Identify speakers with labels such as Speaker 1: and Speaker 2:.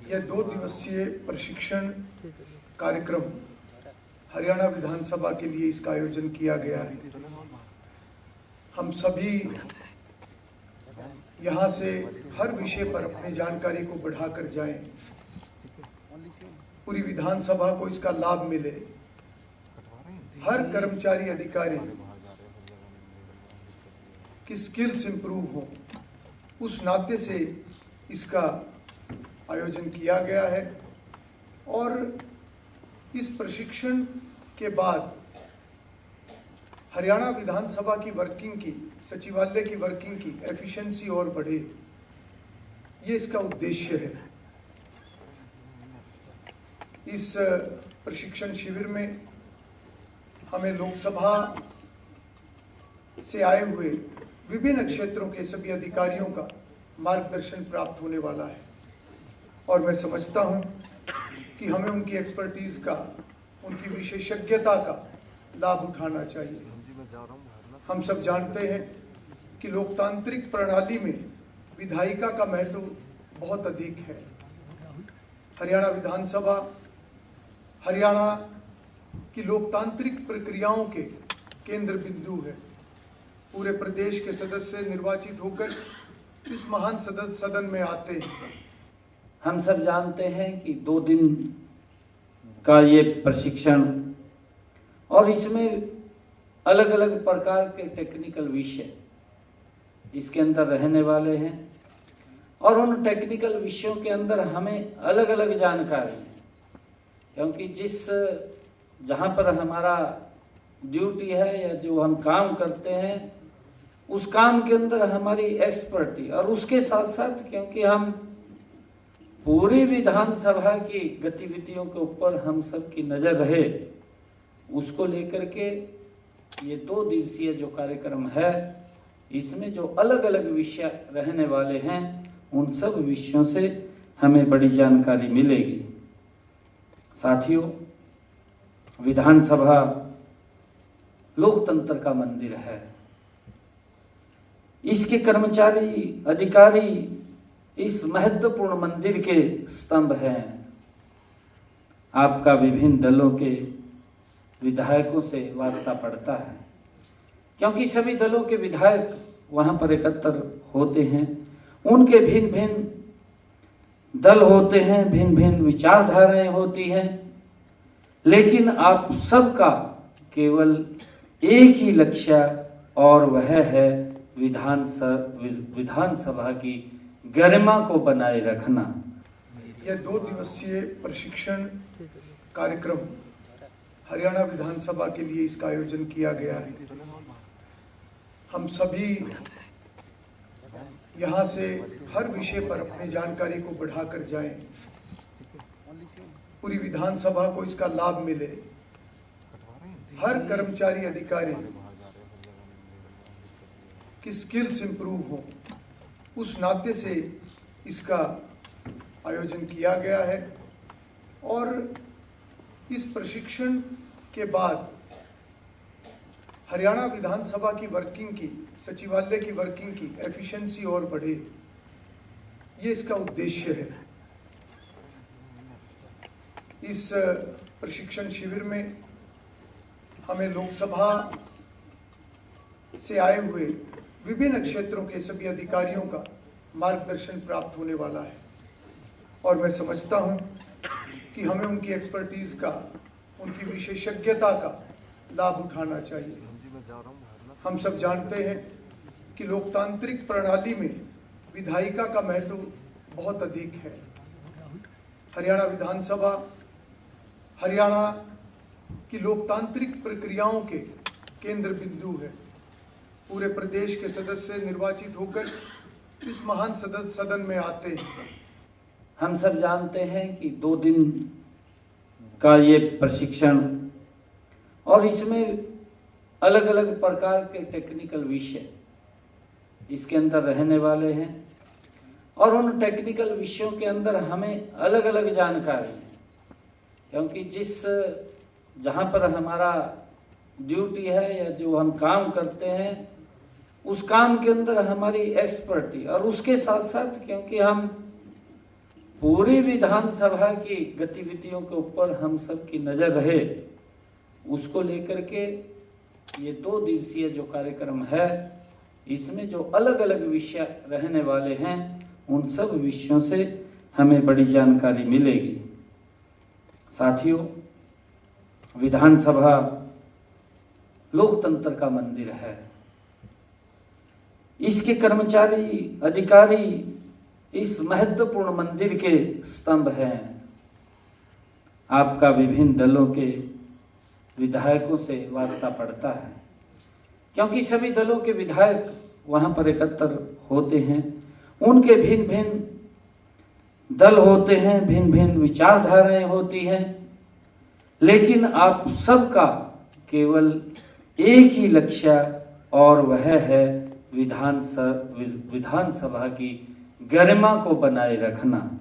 Speaker 1: यह 2 दिवसीय प्रशिक्षण कार्यक्रम हरियाणा विधानसभा के लिए इसका आयोजन किया गया है। हम सभी यहाँ से हर विषय पर अपनी जानकारी को बढ़ाकर जाएं, पूरी विधानसभा को इसका लाभ मिले, हर कर्मचारी अधिकारी की स्किल्स इंप्रूव हो, उस नाते से इसका आयोजन किया गया है। और इस प्रशिक्षण के बाद हरियाणा विधानसभा की वर्किंग की, सचिवालय की वर्किंग की एफिशिएंसी और बढ़े, ये इसका उद्देश्य है। इस प्रशिक्षण शिविर में हमें लोकसभा से आए हुए विभिन्न क्षेत्रों के सभी अधिकारियों का मार्गदर्शन प्राप्त होने वाला है और मैं समझता हूं कि हमें उनकी एक्सपर्टीज का, उनकी विशेषज्ञता का लाभ उठाना चाहिए। हम सब जानते हैं कि लोकतांत्रिक प्रणाली में विधायिका का महत्व बहुत अधिक है। हरियाणा विधानसभा हरियाणा की लोकतांत्रिक प्रक्रियाओं के केंद्र बिंदु है। पूरे प्रदेश के सदस्य निर्वाचित होकर इस महान सदन में आते हैं।
Speaker 2: हम सब जानते हैं कि 2 दिन का ये प्रशिक्षण और इसमें अलग अलग प्रकार के टेक्निकल विषय इसके अंदर रहने वाले हैं और उन टेक्निकल विषयों के अंदर हमें अलग अलग जानकारी है, क्योंकि जहाँ पर हमारा ड्यूटी है या जो हम काम करते हैं उस काम के अंदर हमारी एक्सपर्टी, और उसके साथ साथ क्योंकि हम पूरी विधानसभा की गतिविधियों के ऊपर हम सब की नज़र रहे, उसको लेकर के ये 2 दिवसीय जो कार्यक्रम है इसमें जो अलग अलग विषय रहने वाले हैं उन सब विषयों से हमें बड़ी जानकारी मिलेगी। साथियों, विधानसभा लोकतंत्र का मंदिर है। इसके कर्मचारी अधिकारी इस महत्वपूर्ण मंदिर के स्तंभ हैं। आपका विभिन्न दलों के विधायकों से वास्ता पड़ता है, क्योंकि सभी दलों के विधायक वहां पर एकत्र होते हैं। उनके भिन्न भिन्न दल होते हैं, भिन्न भिन्न विचारधाराएं होती हैं, लेकिन आप सबका केवल एक ही लक्ष्य और वह है विधानसभा की गरिमा को बनाए रखना।
Speaker 1: यह 2 दिवसीय प्रशिक्षण कार्यक्रम हरियाणा विधानसभा के लिए इसका आयोजन किया गया है। हम सभी यहाँ से हर विषय पर अपनी जानकारी को बढ़ाकर जाएं, पूरी विधानसभा को इसका लाभ मिले, हर कर्मचारी अधिकारी की स्किल्स इंप्रूव हो, उस नाते से इसका आयोजन किया गया है। और इस प्रशिक्षण के बाद हरियाणा विधानसभा की वर्किंग की, सचिवालय की वर्किंग की एफिशिएंसी और बढ़े, ये इसका उद्देश्य है। इस प्रशिक्षण शिविर में हमें लोकसभा से आए हुए विभिन्न क्षेत्रों के सभी अधिकारियों का मार्गदर्शन प्राप्त होने वाला है और मैं समझता हूं कि हमें उनकी एक्सपर्टीज का, उनकी विशेषज्ञता का लाभ उठाना चाहिए। हम सब जानते हैं कि लोकतांत्रिक प्रणाली में विधायिका का महत्व बहुत अधिक है। हरियाणा विधानसभा हरियाणा की लोकतांत्रिक प्रक्रियाओं के केंद्र बिंदु है। पूरे प्रदेश के सदस्य निर्वाचित होकर इस महान सदन में आते हैं।
Speaker 2: हम सब जानते हैं कि 2 दिन का ये प्रशिक्षण और इसमें अलग अलग प्रकार के टेक्निकल विषय इसके अंदर रहने वाले हैं और उन टेक्निकल विषयों के अंदर हमें अलग अलग जानकारी है, क्योंकि जहाँ पर हमारा ड्यूटी है या जो हम काम करते हैं उस काम के अंदर हमारी एक्सपर्टी, और उसके साथ साथ क्योंकि हम पूरी विधानसभा की गतिविधियों के ऊपर हम सब की नजर रहे, उसको लेकर के ये 2 दिवसीय जो कार्यक्रम है, इसमें जो अलग अलग विषय रहने वाले हैं, उन सब विषयों से हमें बड़ी जानकारी मिलेगी। साथियों, विधानसभा लोकतंत्र का मंदिर है। इसके कर्मचारी, अधिकारी इस महत्वपूर्ण मंदिर के स्तंभ हैं। आपका विभिन्न दलों के विधायकों से वास्ता पड़ता है, क्योंकि सभी दलों के विधायक वहां पर एकत्र होते हैं। उनके भिन्न भिन्न दल होते हैं, भिन्न भिन्न विचारधाराएं होती हैं, लेकिन आप सबका केवल एक ही लक्ष्य, और वह है विधानसभा की गरिमा को बनाए रखना।